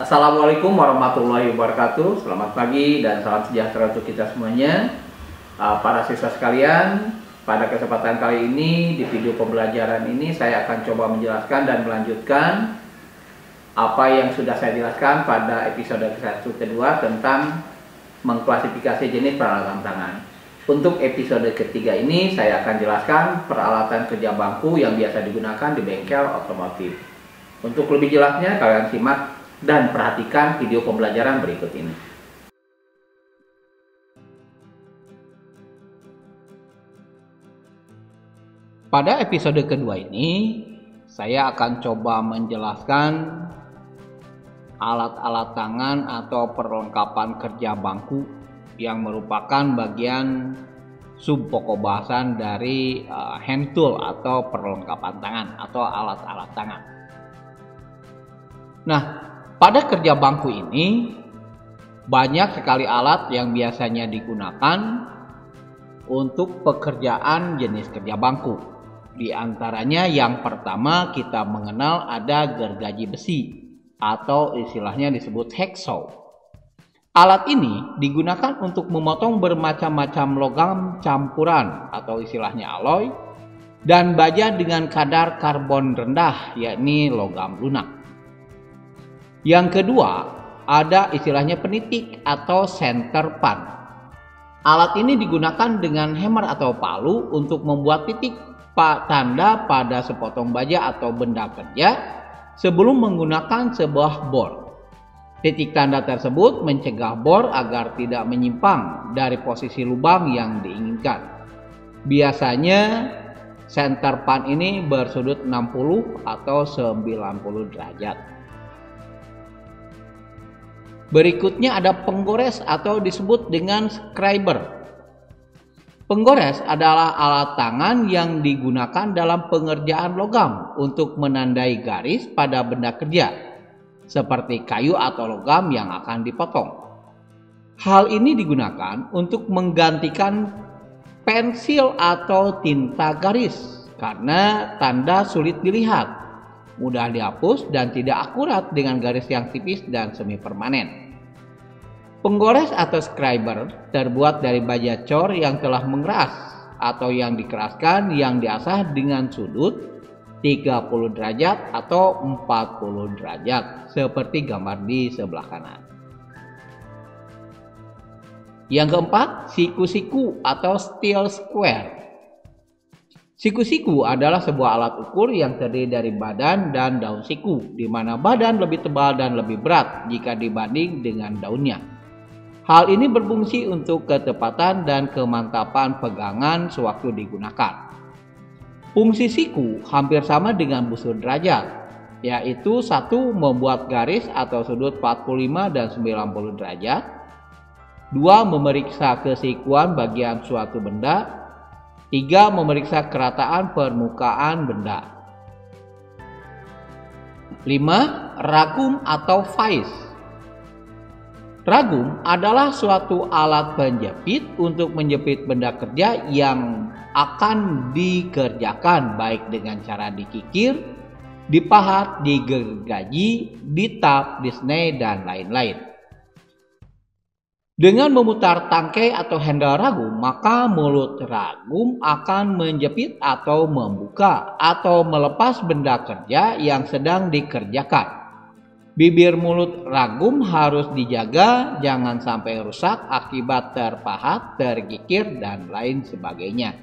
Assalamualaikum warahmatullahi wabarakatuh. Selamat pagi dan salam sejahtera untuk kita semuanya. Para siswa sekalian, pada kesempatan kali ini di video pembelajaran ini saya akan coba menjelaskan dan melanjutkan apa yang sudah saya jelaskan pada episode kedua tentang mengklasifikasi jenis peralatan tangan. Untuk episode ketiga ini saya akan jelaskan peralatan kerja bangku yang biasa digunakan di bengkel otomotif. Untuk lebih jelasnya kalian simak dan perhatikan video pembelajaran berikut ini. Pada episode kedua ini, saya akan coba menjelaskan alat-alat tangan atau perlengkapan kerja bangku yang merupakan bagian sub pokok bahasan dari hand tool atau perlengkapan tangan atau alat-alat tangan. Nah, pada kerja bangku ini banyak sekali alat yang biasanya digunakan untuk pekerjaan jenis kerja bangku. Di antaranya yang pertama kita mengenal ada gergaji besi atau istilahnya disebut hacksaw. Alat ini digunakan untuk memotong bermacam-macam logam campuran atau istilahnya alloy dan baja dengan kadar karbon rendah yakni logam lunak. Yang kedua, ada istilahnya penitik atau center punch. Alat ini digunakan dengan hammer atau palu untuk membuat titik tanda pada sepotong baja atau benda kerja sebelum menggunakan sebuah bor. Titik tanda tersebut mencegah bor agar tidak menyimpang dari posisi lubang yang diinginkan. Biasanya center punch ini bersudut 60 atau 90 derajat. Berikutnya ada penggores atau disebut dengan scriber. Penggores adalah alat tangan yang digunakan dalam pengerjaan logam untuk menandai garis pada benda kerja, seperti kayu atau logam yang akan dipotong. Hal ini digunakan untuk menggantikan pensil atau tinta garis karena tanda sulit dilihat, mudah dihapus dan tidak akurat dengan garis yang tipis dan semi permanen. Penggores atau scriber terbuat dari baja cor yang telah mengeras atau yang dikeraskan yang diasah dengan sudut 30 derajat atau 40 derajat seperti gambar di sebelah kanan. Yang keempat, siku-siku atau steel square. Siku-siku adalah sebuah alat ukur yang terdiri dari badan dan daun siku, di mana badan lebih tebal dan lebih berat jika dibanding dengan daunnya. Hal ini berfungsi untuk ketepatan dan kemantapan pegangan sewaktu digunakan. Fungsi siku hampir sama dengan busur derajat, yaitu satu membuat garis atau sudut 45 dan 90 derajat, dua memeriksa kesikuan bagian suatu benda, 3. Memeriksa kerataan permukaan benda. 5. Ragum atau vise. Ragum adalah suatu alat penjepit untuk menjepit benda kerja yang akan dikerjakan baik dengan cara dikikir, dipahat, digergaji, ditap, disney, dan lain-lain. Dengan memutar tangkai atau handle ragum, maka mulut ragum akan menjepit atau membuka atau melepas benda kerja yang sedang dikerjakan. Bibir mulut ragum harus dijaga jangan sampai rusak akibat terpahat, terkikir, dan lain sebagainya.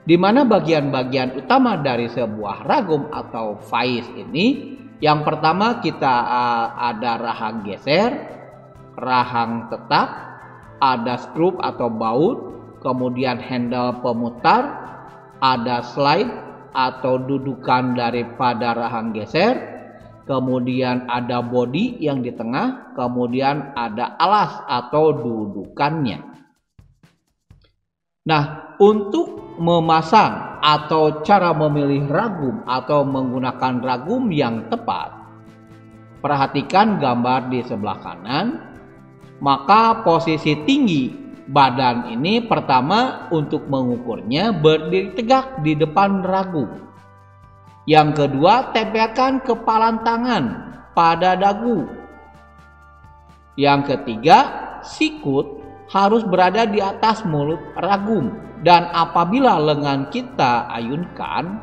Di mana bagian-bagian utama dari sebuah ragum atau vise ini, yang pertama kita ada rahang geser, rahang tetap, ada skrup atau baut, kemudian handle pemutar, ada slide atau dudukan daripada rahang geser, kemudian ada bodi yang di tengah, kemudian ada alas atau dudukannya. Nah, untuk memasang atau cara memilih ragum atau menggunakan ragum yang tepat, perhatikan gambar di sebelah kanan. Maka posisi tinggi badan ini pertama untuk mengukurnya berdiri tegak di depan ragum. Yang kedua, tempelkan kepalan tangan pada dagu. Yang ketiga, sikut harus berada di atas mulut ragum, dan apabila lengan kita ayunkan,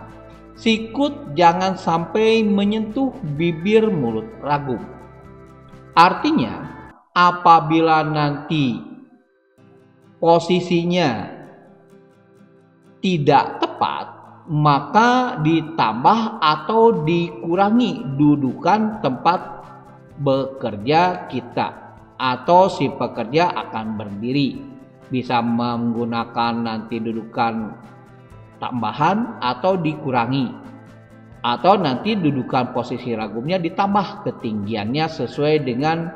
sikut jangan sampai menyentuh bibir mulut ragum. Artinya, apabila nanti posisinya tidak tepat, maka ditambah atau dikurangi dudukan tempat bekerja kita, atau si pekerja akan berdiri. Bisa menggunakan nanti dudukan tambahan atau dikurangi, atau nanti dudukan posisi ragumnya ditambah ketinggiannya sesuai dengan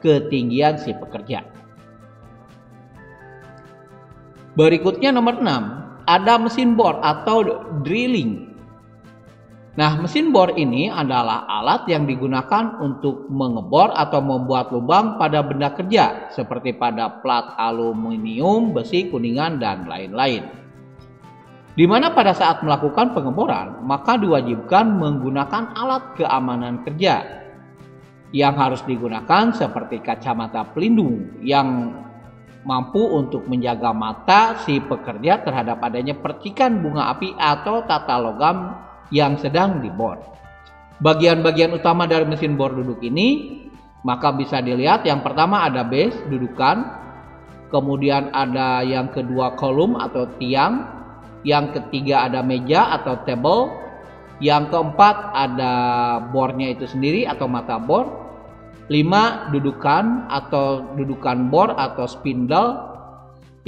ketinggian si pekerja. Berikutnya nomor 6, ada mesin bor atau drilling. Nah, mesin bor ini adalah alat yang digunakan untuk mengebor atau membuat lubang pada benda kerja seperti pada plat aluminium, besi, kuningan, dan lain-lain. Di mana pada saat melakukan pengeboran, maka diwajibkan menggunakan alat keamanan kerja yang harus digunakan seperti kacamata pelindung yang mampu untuk menjaga mata si pekerja terhadap adanya percikan bunga api atau tata logam yang sedang dibor. Bagian-bagian utama dari mesin bor duduk ini maka bisa dilihat, yang pertama ada base dudukan, kemudian ada yang kedua kolom atau tiang, yang ketiga ada meja atau table, yang keempat ada bornya itu sendiri atau mata bor, 5 dudukan atau dudukan bor atau spindle,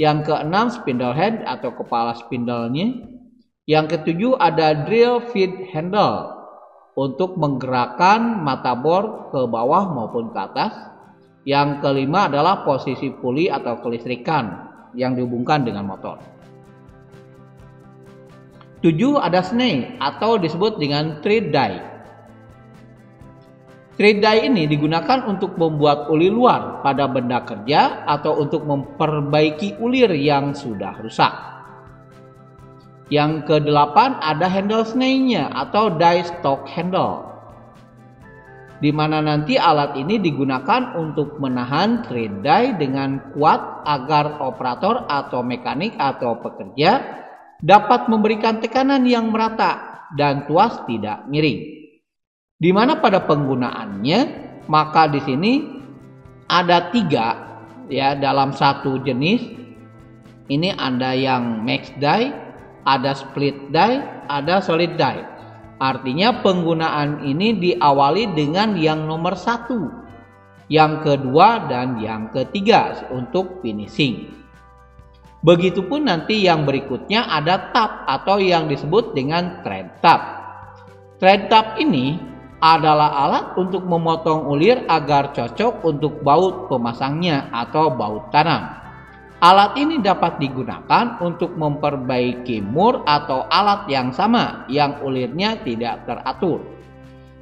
yang keenam spindle head atau kepala spindlenya, yang ketujuh ada drill feed handle untuk menggerakkan mata bor ke bawah maupun ke atas, yang kelima adalah posisi puli atau kelistrikan yang dihubungkan dengan motor. 7 ada snake atau disebut dengan thread die. Thread die ini digunakan untuk membuat ulir luar pada benda kerja atau untuk memperbaiki ulir yang sudah rusak. Yang ke-8 ada handle snake-nya atau die stock handle, di mana nanti alat ini digunakan untuk menahan thread die dengan kuat agar operator atau mekanik atau pekerja dapat memberikan tekanan yang merata dan tuas tidak miring. Di mana pada penggunaannya maka di sini ada 3 ya dalam satu jenis. Ini ada yang max die, ada split die, ada solid die. Artinya penggunaan ini diawali dengan yang nomor 1, yang kedua dan yang ketiga untuk finishing. Begitupun nanti yang berikutnya ada tab atau yang disebut dengan thread tab. Thread tab ini adalah alat untuk memotong ulir agar cocok untuk baut pemasangnya atau baut tanam. Alat ini dapat digunakan untuk memperbaiki mur atau alat yang sama yang ulirnya tidak teratur.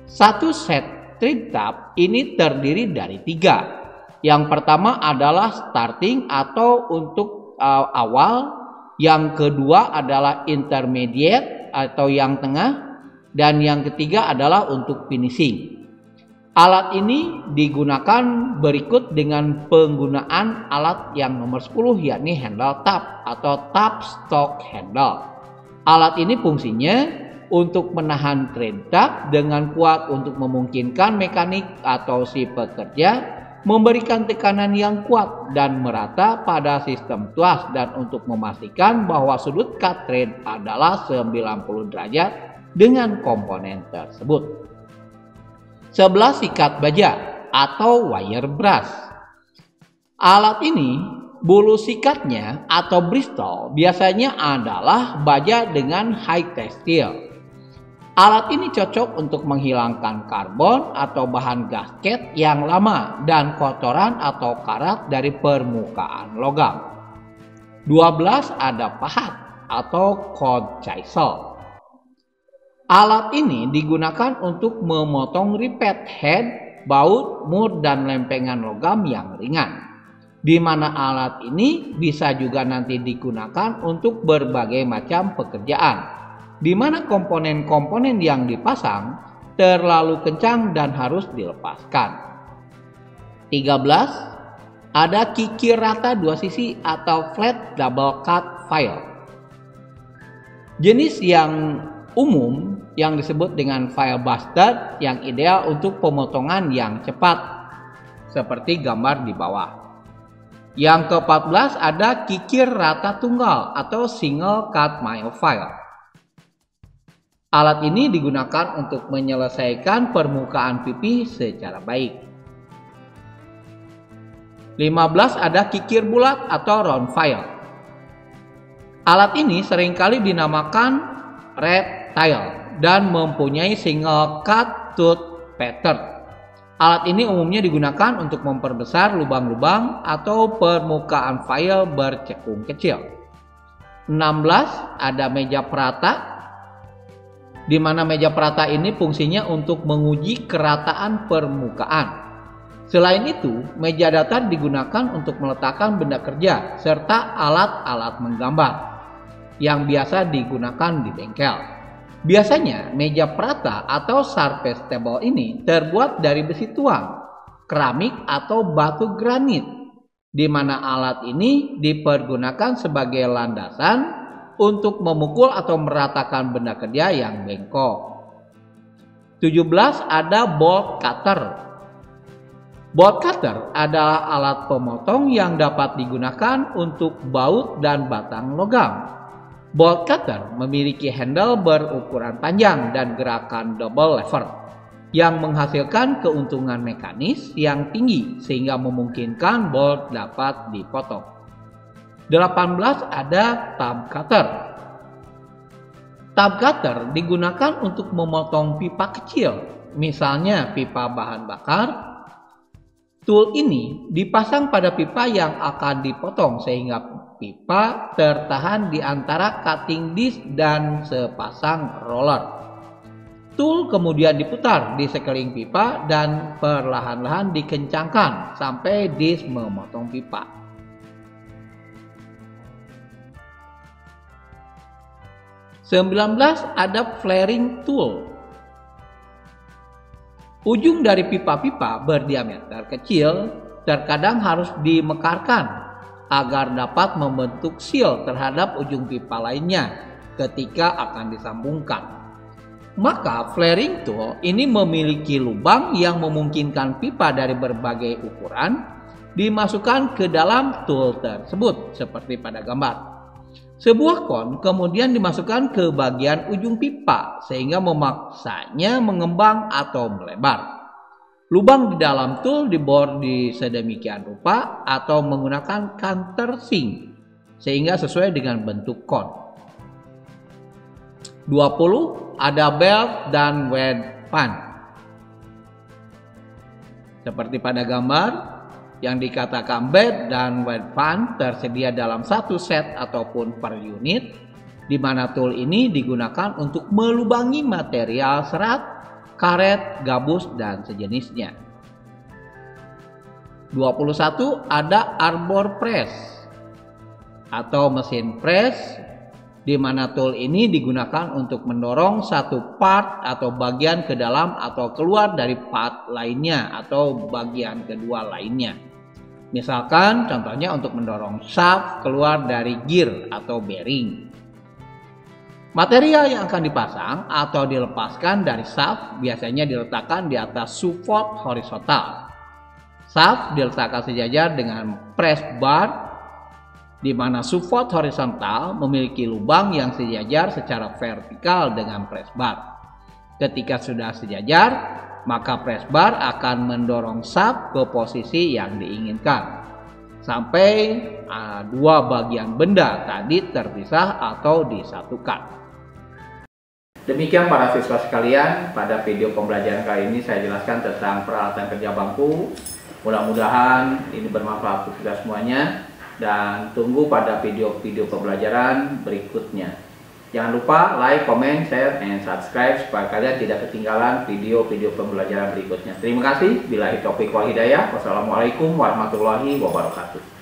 Satu set thread tab ini terdiri dari 3. Yang pertama adalah starting atau untuk awal, yang kedua adalah intermediate atau yang tengah, dan yang ketiga adalah untuk finishing. Alat ini digunakan berikut dengan penggunaan alat yang nomor 10, yakni handle tab atau tab stock handle. Alat ini fungsinya untuk menahan thread tab dengan kuat untuk memungkinkan mekanik atau si pekerja memberikan tekanan yang kuat dan merata pada sistem tuas, dan untuk memastikan bahwa sudut cut thread adalah 90 derajat dengan komponen tersebut. 11 sikat baja atau wire brush. Alat ini bulu sikatnya atau bristol biasanya adalah baja dengan high textile. Alat ini cocok untuk menghilangkan karbon atau bahan gasket yang lama dan kotoran atau karat dari permukaan logam. 12 ada pahat atau cone chisel. Alat ini digunakan untuk memotong rivet head, baut, mur, dan lempengan logam yang ringan. Di mana alat ini bisa juga nanti digunakan untuk berbagai macam pekerjaan, di mana komponen-komponen yang dipasang terlalu kencang dan harus dilepaskan. 13 13. Ada kikir rata dua sisi atau flat double cut file. Jenis yang umum yang disebut dengan file bastard yang ideal untuk pemotongan yang cepat, seperti gambar di bawah. Yang ke-14 ada kikir rata tunggal atau single cut mile file. Alat ini digunakan untuk menyelesaikan permukaan pipi secara baik. 15 ada kikir bulat atau round file. Alat ini seringkali dinamakan red tile dan mempunyai single cut tooth pattern. Alat ini umumnya digunakan untuk memperbesar lubang-lubang atau permukaan file bercekung kecil. 16 ada meja perata, di mana meja perata ini fungsinya untuk menguji kerataan permukaan. Selain itu, meja datar digunakan untuk meletakkan benda kerja serta alat-alat menggambar yang biasa digunakan di bengkel. Biasanya meja perata atau surface table ini terbuat dari besi tuang, keramik atau batu granit, di mana alat ini dipergunakan sebagai landasan untuk memukul atau meratakan benda kerja yang bengkok. 17 ada bolt cutter. Bolt cutter adalah alat pemotong yang dapat digunakan untuk baut dan batang logam. Bolt cutter memiliki handle berukuran panjang dan gerakan double lever yang menghasilkan keuntungan mekanis yang tinggi sehingga memungkinkan bolt dapat dipotong. 18 ada tab cutter. Tab cutter digunakan untuk memotong pipa kecil, misalnya pipa bahan bakar. Tool ini dipasang pada pipa yang akan dipotong sehingga pipa tertahan di antara cutting disc dan sepasang roller. Tool kemudian diputar di sekeliling pipa dan perlahan-lahan dikencangkan sampai disc memotong pipa. Ke-19 ada flaring tool. Ujung dari pipa-pipa berdiameter kecil terkadang harus dimekarkan agar dapat membentuk seal terhadap ujung pipa lainnya ketika akan disambungkan. Maka flaring tool ini memiliki lubang yang memungkinkan pipa dari berbagai ukuran dimasukkan ke dalam tool tersebut seperti pada gambar. Sebuah kon kemudian dimasukkan ke bagian ujung pipa sehingga memaksanya mengembang atau melebar. Lubang di dalam tool dibor di sedemikian rupa atau menggunakan countersink sehingga sesuai dengan bentuk kon. 20 ada belt dan wet pan. Seperti pada gambar, yang dikatakan bed dan wet pan tersedia dalam satu set ataupun per unit, di mana tool ini digunakan untuk melubangi material serat, karet, gabus, dan sejenisnya. 21 ada arbor press atau mesin press, di mana tool ini digunakan untuk mendorong satu part atau bagian ke dalam atau keluar dari part lainnya atau bagian kedua lainnya. Misalkan contohnya untuk mendorong shaft keluar dari gear atau bearing. Material yang akan dipasang atau dilepaskan dari shaft biasanya diletakkan di atas support horizontal. Shaft diletakkan sejajar dengan press bar, di mana support horizontal memiliki lubang yang sejajar secara vertikal dengan press bar. Ketika sudah sejajar, maka press bar akan mendorong shaft ke posisi yang diinginkan sampai dua bagian benda tadi terpisah atau disatukan. Demikian para siswa sekalian, pada video pembelajaran kali ini saya jelaskan tentang peralatan kerja bangku. Mudah-mudahan ini bermanfaat untuk kita semuanya dan tunggu pada video-video pembelajaran berikutnya. Jangan lupa like, comment, share, and subscribe supaya kalian tidak ketinggalan video-video pembelajaran berikutnya. Terima kasih. Billahi taufiq wal hidayah. Wassalamualaikum warahmatullahi wabarakatuh.